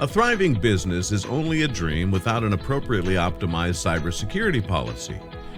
A thriving business is only a dream without an appropriately optimized cybersecurity policy.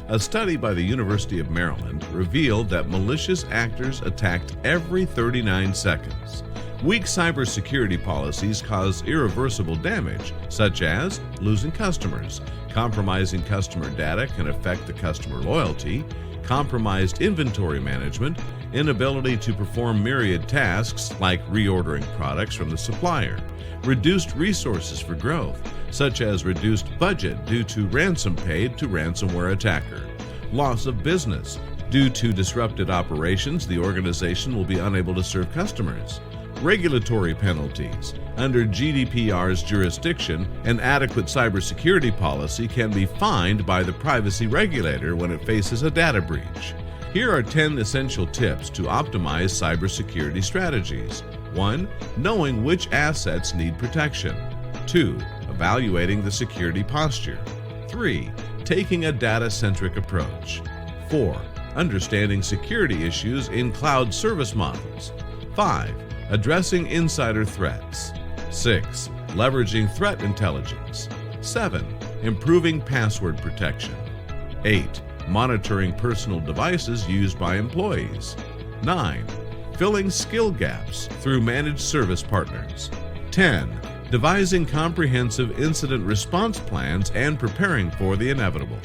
A study by the University of Maryland revealed that malicious actors attacked every 39 seconds. Weak cybersecurity policies cause irreversible damage, such as losing customers. Compromising customer data can affect the customer loyalty. Compromised inventory management, inability to perform myriad tasks like reordering products from the supplier. Reduced resources for growth, such as reduced budget due to ransom paid to ransomware attacker. Loss of business. Due to disrupted operations, the organization will be unable to serve customers. Regulatory penalties. Under GDPR's jurisdiction, an adequate cybersecurity policy can be fined by the privacy regulator when it faces a data breach. Here are 10 essential tips to optimize cybersecurity strategies. 1. Knowing which assets need protection. 2. Evaluating the security posture. 3. Taking a data-centric approach. 4. Understanding security issues in cloud service models. 5. Addressing insider threats. 6. Leveraging threat intelligence. 7. Improving password protection. 8. Monitoring personal devices used by employees. 9. Filling skill gaps through managed service partners. 10. Devising comprehensive incident response plans and preparing for the inevitable.